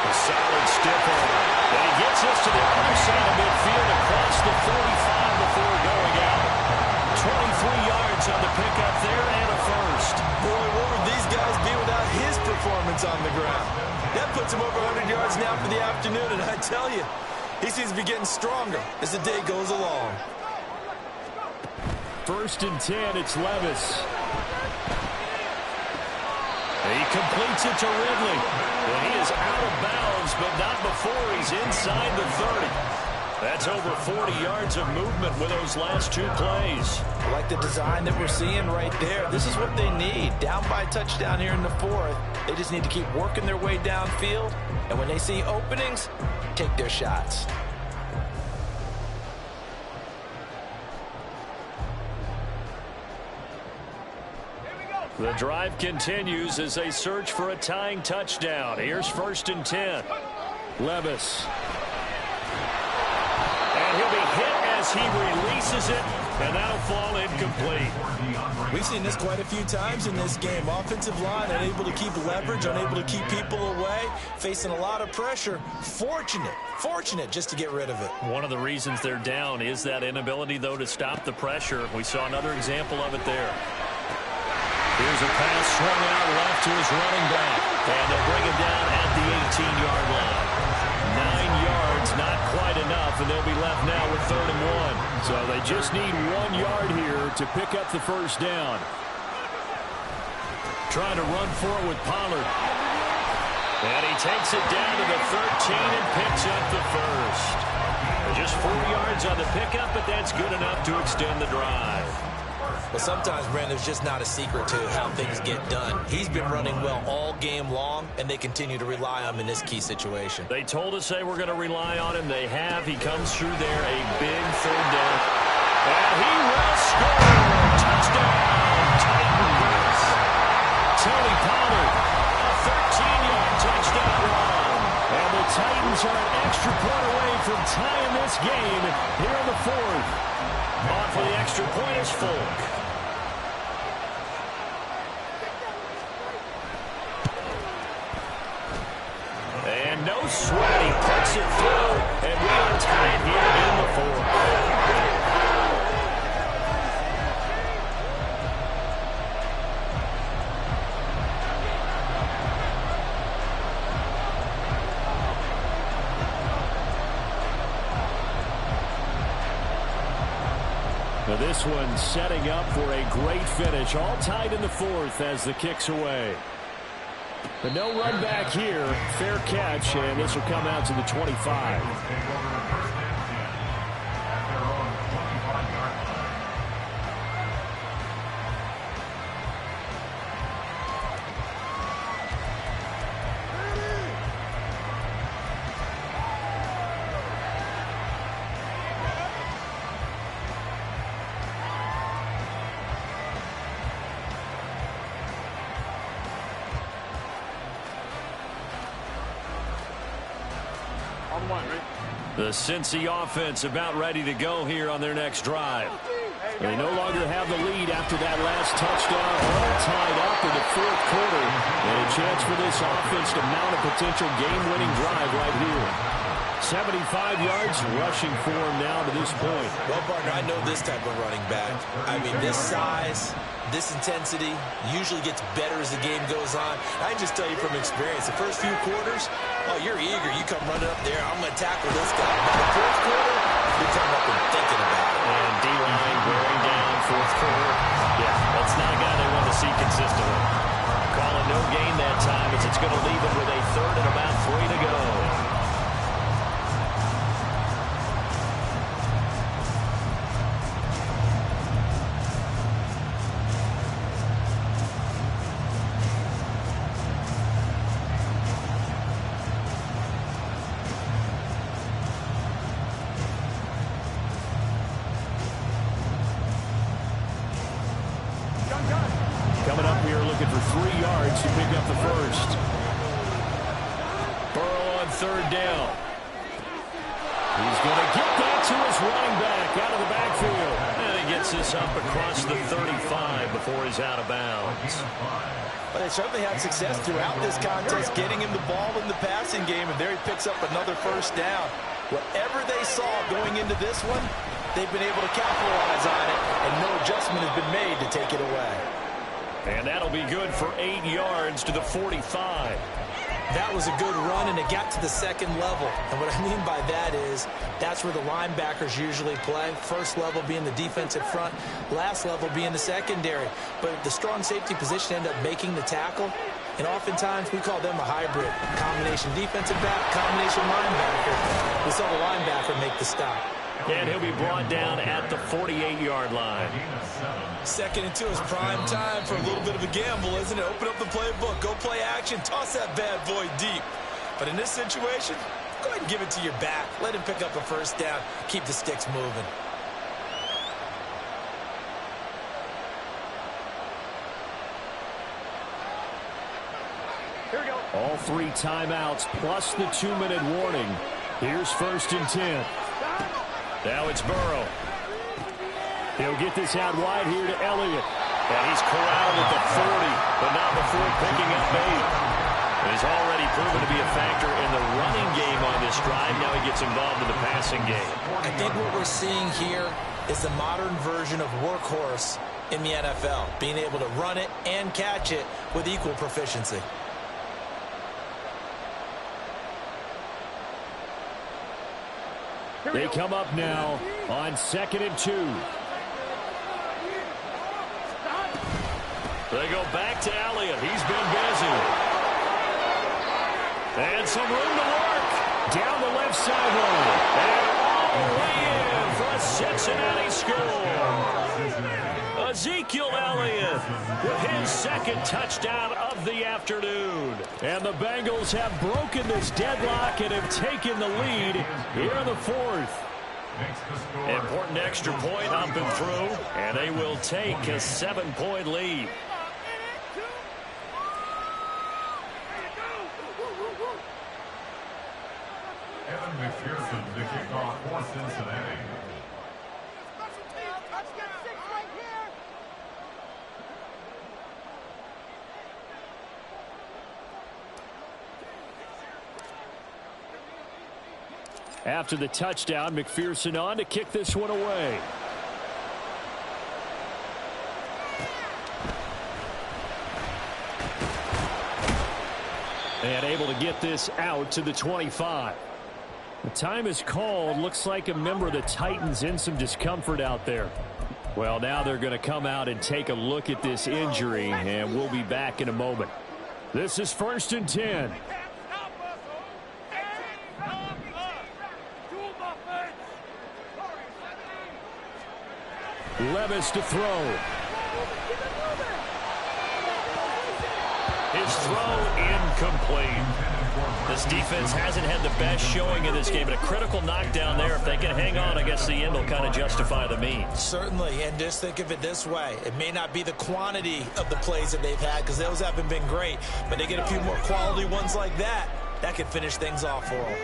A solid stiff arm. And he gets us to the other side of midfield across the 45 before going out. 23 yards on the pickup there and a first. Boy, what would these guys be without his performance on the ground? That puts him over 100 yards now for the afternoon, and I tell you, he seems to be getting stronger as the day goes along. First and 10, it's Levis. He completes it to Ridley. And he is out of bounds, but not before he's inside the 30. That's over 40 yards of movement with those last two plays. I like the design that we're seeing right there. This is what they need. Down by a touchdown here in the fourth. They just need to keep working their way downfield. And when they see openings, take their shots. The drive continues as they search for a tying touchdown. Here's first and 10. Levis. And he'll be hit and as he releases it, and that'll fall incomplete. We've seen this quite a few times in this game. Offensive line unable to keep leverage, unable to keep people away, facing a lot of pressure. Fortunate just to get rid of it. One of the reasons they're down is that inability, though, to stop the pressure. We saw another example of it there. Here's a pass swung out left to his running back, and they'll bring him down at the 18-yard line. 9 yards, not quite enough, and they'll be left now with 3rd and 1. So they just need 1 yard here to pick up the first down. Trying to run for it with Pollard. And he takes it down to the 13 and picks up the first. Just 4 yards on the pickup, but that's good enough to extend the drive. Well, sometimes, Brandon, there's just not a secret to how things get done. He's been running well all game long, and they continue to rely on him in this key situation. They told us they were going to rely on him. They have. He comes through there, a big 3rd down. And he will score! Touchdown, Titans! Tony Pollard, a 13-yard touchdown run. And the Titans are an extra point away from tying this game here in the 4th. On for the extra point is Folk. And no sweat, he puts it through, and we are tied here in the 4th. Now this one setting up for a great finish, all tied in the 4th as the kick's away. But no run back here. Fair catch, and this will come out to the 25. The Cincy offense about ready to go here on their next drive. They no longer have the lead after that last touchdown, all tied up in the 4th quarter. And a chance for this offense to mount a potential game-winning drive right here. 75 yards rushing for him now to this point. Well, partner, I know this type of running back. I mean, this size, this intensity usually gets better as the game goes on. I can just tell you from experience, the first few quarters, oh, you're eager. You come running up there, I'm going to tackle this guy. By the 4th quarter, you're coming up and thinking about it. And D-line wearing down 4th quarter. Yeah, that's not a guy they want to see consistently. Calling no gain that time as it's going to leave them with a 3rd and about 3 to go. Coming up here looking for 3 yards to pick up the first. Burrow on 3rd down. He's going to get that to his running back out of the backfield. And he gets this up across the 35 before he's out of bounds. But they certainly had success throughout this contest, getting him the ball in the passing game, and there he picks up another 1st down. Whatever they saw going into this one, they've been able to capitalize on it, and no adjustment has been made to take it away. And that'll be good for 8 yards to the 45. That was a good run, and it got to the 2nd level. And what I mean by that is that's where the linebackers usually play. 1st level being the defensive front, last level being the secondary. But the strong safety position ended up making the tackle. And oftentimes we call them a hybrid. Combination defensive back, combination linebacker. We saw the linebacker make the stop. And he'll be brought down at the 48-yard line. 2nd and 2 is prime time for a little bit of a gamble, isn't it? Open up the playbook, go play action, toss that bad boy deep. But in this situation, go ahead and give it to your back. Let him pick up a 1st down, keep the sticks moving. Here we go. All 3 timeouts plus the 2-minute warning. Here's 1st and 10. Now it's Burrow. He'll get this out wide here to Elliott. And he's corralled at the 40, but not before picking up 8. He's already proven to be a factor in the running game on this drive. Now he gets involved in the passing game. I think what we're seeing here is the modern version of workhorse in the NFL, being able to run it and catch it with equal proficiency. They come up now on 2nd and 2. They go back to Elliott. He's been busy. And some room to work. Down the left sideline. And all the way in for a Cincinnati score. Ezekiel Elliott with his 2nd touchdown of the afternoon. And the Bengals have broken this deadlock and have taken the lead here in the 4th. Important extra point up and through, and they will take a 7-point lead. McPherson to kick off for Cincinnati. After the touchdown, McPherson on to kick this one away. And able to get this out to the 25. The time is called. Looks like a member of the Titans in some discomfort out there. Well, now they're going to come out and take a look at this injury, and we'll be back in a moment. This is 1st and 10. Levis to throw. His throw incomplete. This defense hasn't had the best showing in this game, but a critical knockdown there. If they can hang on, I guess the end will kind of justify the means. Certainly, and just think of it this way. It may not be the quantity of the plays that they've had because those haven't been great, but they get a few more quality ones like that. That could finish things off for them.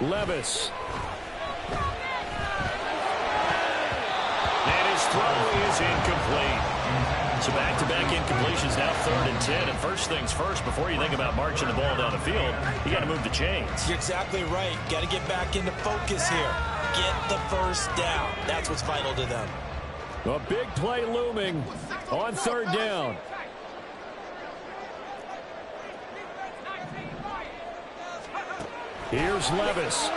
Levis. And his throw is incomplete. So back-to-back incompletions, now 3rd and 10. And first things first, before you think about marching the ball down the field, you got to move the chains. You're exactly right. Got to get back into focus here. Get the first down. That's what's vital to them. A big play looming on 3rd down. Here's Levis.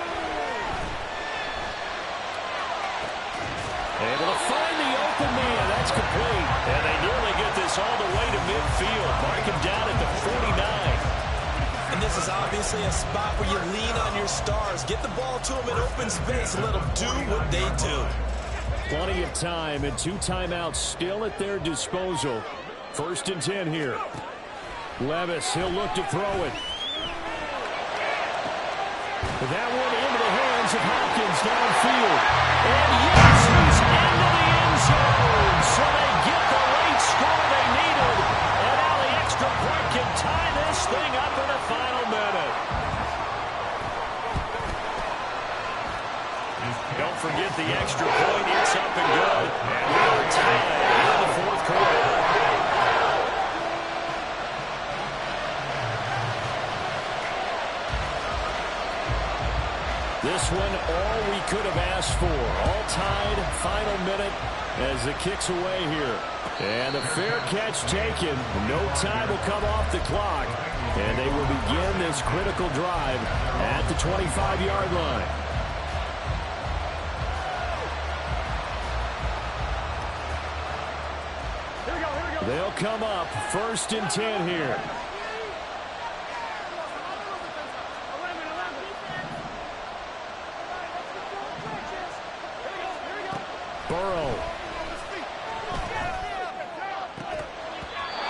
Able to find the open man. That's complete. And they nearly get this all the way to midfield. Mark him down at the 49. And this is obviously a spot where you lean on your stars. Get the ball to them in open space and let them do what they do. Plenty of time and 2 timeouts still at their disposal. 1st and 10 here. Levis, he'll look to throw it. That one into the hands of Hopkins downfield. And yes, he's into the end zone. So they get the late score they needed. And now the extra point can tie this thing up in the final minute. Don't forget the extra point. It's up and good. And we are tied in the 4th quarter. This one, all we could have asked for. All tied, final minute as it kicks away here. And the fair catch taken. No time will come off the clock. And they will begin this critical drive at the 25-yard line. They'll come up 1st and 10 here. Burrow.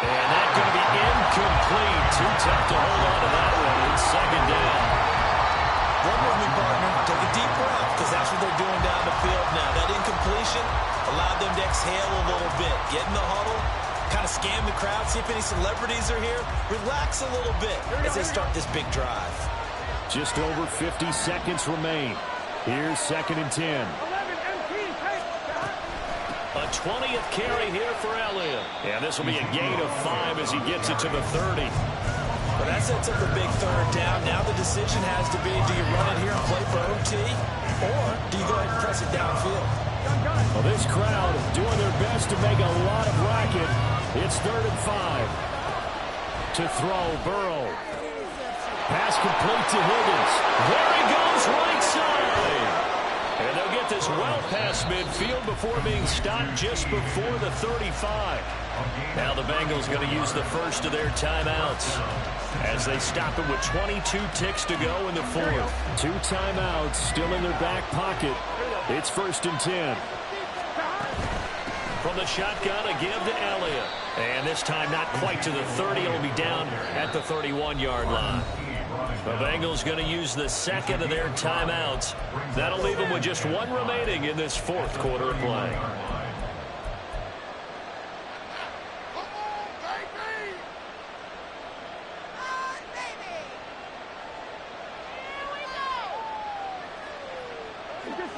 And that's going to be incomplete. Too tough to hold on to that one. It's 2nd down. Run with me, partner. Take a deep breath because that's what they're doing down the field now. That incompletion allowed them to exhale a little bit. Get in the huddle, kind of scan the crowd, see if any celebrities are here. Relax a little bit as they start this big drive. Just over 50 seconds remain. Here's 2nd and 10. A 20th carry here for Elliott. And this will be a gain of 5 as he gets it to the 30. Well, that sets up a big 3rd down. Now the decision has to be, do you run it here and play for OT, or do you go ahead and press it downfield? Well, this crowd doing their best to make a lot of racket. It's 3rd and 5. To throw, Burrow. Pass complete to Higgins. There he goes, right side. And they'll get this well past midfield before being stopped just before the 35. Now the Bengals going to use the first of their timeouts as they stop it with 22 ticks to go in the 4th. 2 timeouts still in their back pocket. It's 1st and 10. From the shotgun, a give to Elliott. And this time not quite to the 30. It'll be down at the 31-yard line. The Bengals going to use the 2nd of their timeouts. That'll leave them with just 1 remaining in this 4th quarter of play.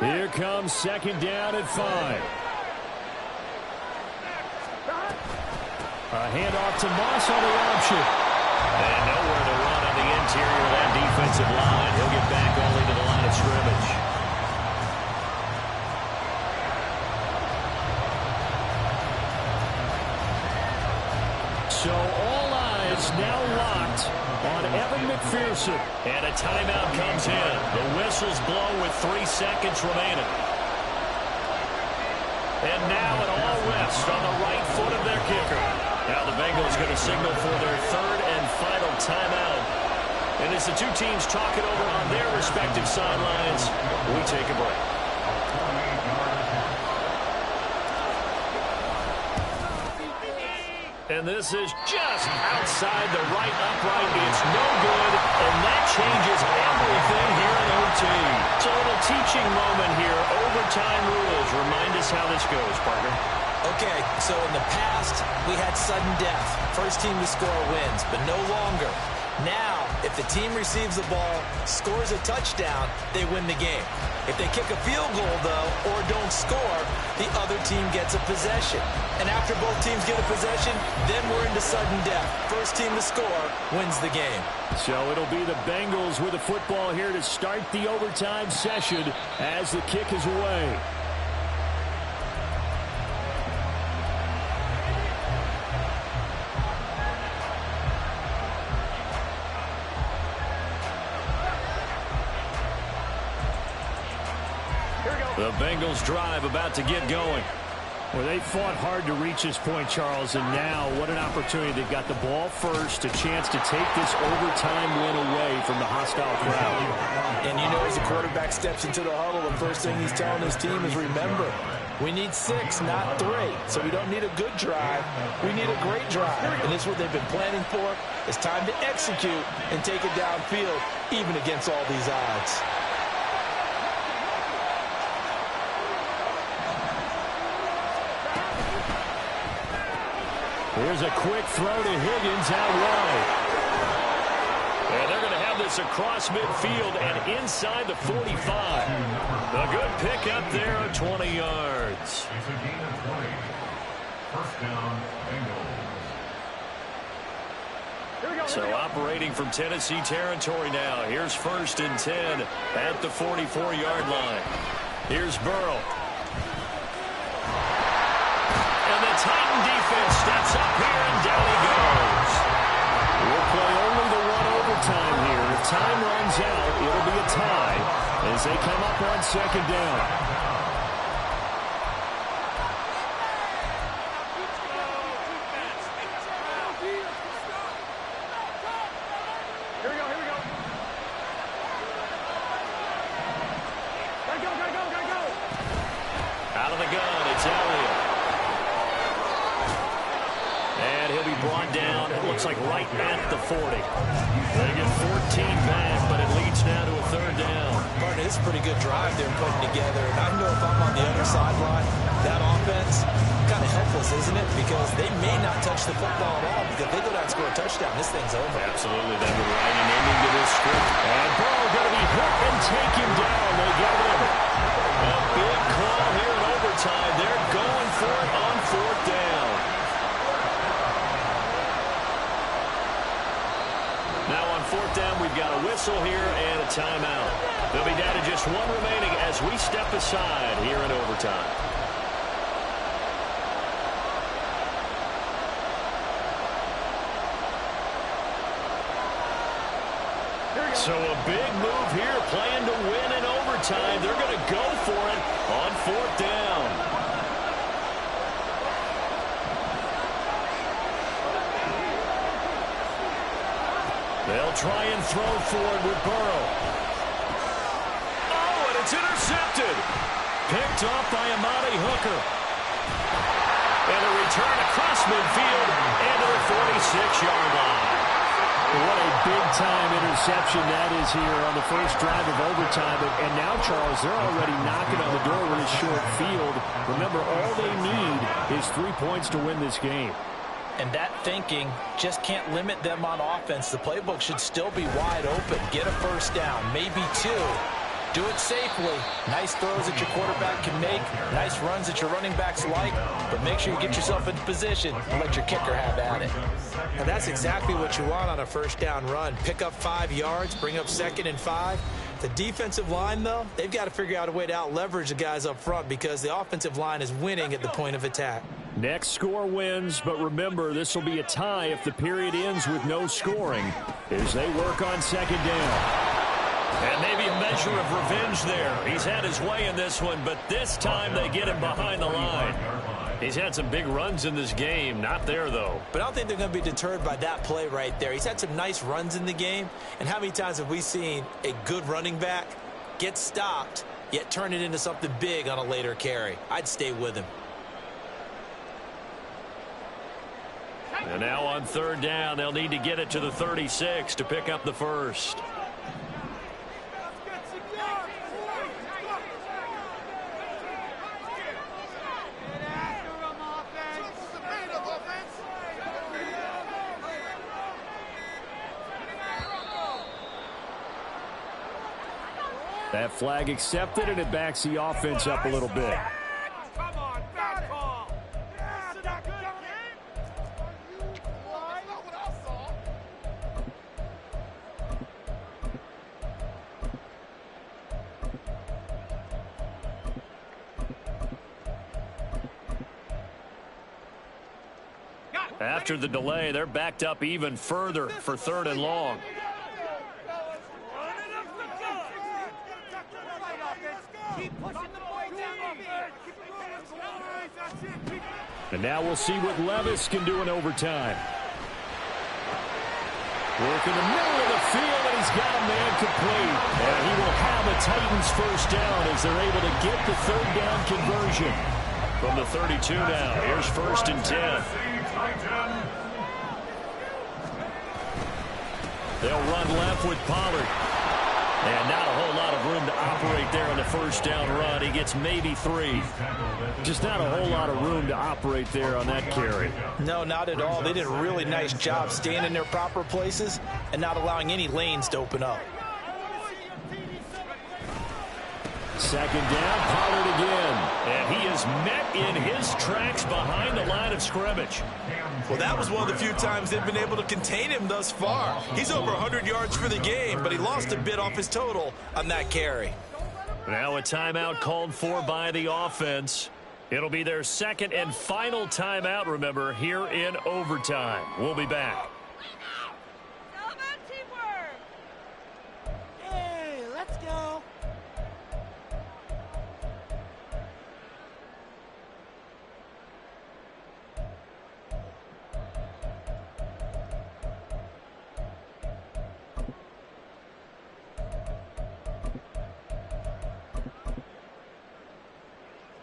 Here comes 2nd down at 5. A handoff to Moss on the option. And nowhere to run on the interior of that defensive line. He'll get back only to the line of scrimmage. So all eyes now locked on Evan McPherson. And a timeout comes in. The whistles blow with 3 seconds remaining. And now it all rests on the right foot of their kicker. Now the Bengals going to signal for their 3rd and final timeout. And as the 2 teams talk it over on their respective sidelines, we take a break. And this is just outside the right upright. It's no good, and that changes everything here in OT. So a little teaching moment here. Overtime rules. Remind us how this goes, partner. Okay, so in the past, we had sudden death. First team to score wins, but no longer. Now, if the team receives the ball, scores a touchdown, they win the game. If they kick a field goal, though, or don't score, the other team gets a possession. And after both teams get a possession, then we're into sudden death. First team to score wins the game. So it'll be the Bengals with the football here to start the overtime session as the kick is away. The Bengals drive about to get going. Well, they fought hard to reach this point, Charles, and now what an opportunity. They've got the ball first, a chance to take this overtime win away from the hostile crowd. And you know, as the quarterback steps into the huddle, the first thing he's telling his team is, remember, we need 6, not 3. So we don't need a good drive. We need a great drive. And this is what they've been planning for. It's time to execute and take it downfield, even against all these odds. Here's a quick throw to Higgins out wide. And they're going to have this across midfield and inside the 45. A good pick up there at 20 yards. It's a gain of 20. First down, Bengals. So operating from Tennessee territory now. Here's 1st and 10 at the 44-yard line. Here's Burrow. And the Titan defense steps up here, and down he goes. We'll play only the 1 overtime here. If time runs out, it'll be a tie as they come up on 2nd down. Out of the gun, it's Elliott. And he'll be brought down, it looks like right at the 40. They get 14 back, but it leads now to a 3rd down. Martin, it's a pretty good drive they're putting together. And I know if I'm on the other sideline, that offense, kind of helpless, isn't it? Because they may not touch the football at all. Because if they go down and score a touchdown, this thing's over. Absolutely. That would write an ending to this script. And Burrow take him down. They get him. A big call here in overtime. They're going for it on 4th down. Now on 4th down, we've got a whistle here and a timeout. They'll be down to just one remaining as we step aside here in overtime. So a big move here, playing to win in overtime. They're going to go for it on 4th down. They'll try and throw for it with Burrow. Oh, and it's intercepted. Picked off by Amani Hooker. And a return across midfield into the 46-yard line. What a big-time interception that is here on the first drive of overtime. And now, Charles, they're already knocking on the door with a short field. Remember, all they need is 3 points to win this game. And that thinking just can't limit them on offense. The playbook should still be wide open. Get a first down, maybe 2. Do it safely. Nice throws that your quarterback can make. Nice runs that your running backs like. But make sure you get yourself into position and let your kicker have at it. And that's exactly what you want on a first down run. Pick up 5 yards, bring up 2nd and 5. The defensive line, though, they've got to figure out a way to out-leverage the guys up front because the offensive line is winning at the point of attack. Next score wins, but remember, this will be a tie if the period ends with no scoring as they work on 2nd down. And maybe a measure of revenge there. He's had his way in this one, but this time they get him behind the line. He's had some big runs in this game. Not there, though. But I don't think they're going to be deterred by that play right there. He's had some nice runs in the game. And how many times have we seen a good running back get stopped, yet turn it into something big on a later carry? I'd stay with him. And now on 3rd down, they'll need to get it to the 36 to pick up the first. That flag accepted, and it backs the offense up a little bit. After the delay, they're backed up even further for 3rd and long. And now we'll see what Levis can do in overtime. Work in the middle of the field, and he's got a man complete. And he will have a Titans first down as they're able to get the 3rd down conversion. From the 32 now, here's 1st and 10. They'll run left with Pollard. And not a whole lot of room to operate there on the first down run. He gets maybe 3. Just not a whole lot of room to operate there on that carry. No, not at all. They did a really nice job staying in their proper places and not allowing any lanes to open up. 2nd down, Pollard again. And he is met in his tracks behind the line of scrimmage. Well, that was one of the few times they've been able to contain him thus far. He's over 100 yards for the game, but he lost a bit off his total on that carry. Now a timeout called for by the offense. It'll be their 2nd and final timeout, remember, here in overtime. We'll be back. Hey, let's go.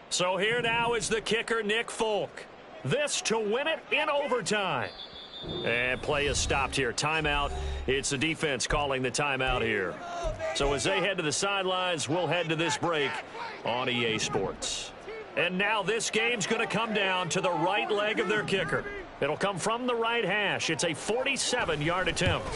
So here now is the kicker, Nick Folk. This to win it in overtime. And play is stopped here. Timeout. It's the defense calling the timeout here. So as they head to the sidelines, we'll head to this break on EA Sports. And now this game's going to come down to the right leg of their kicker. It'll come from the right hash. It's a 47-yard attempt.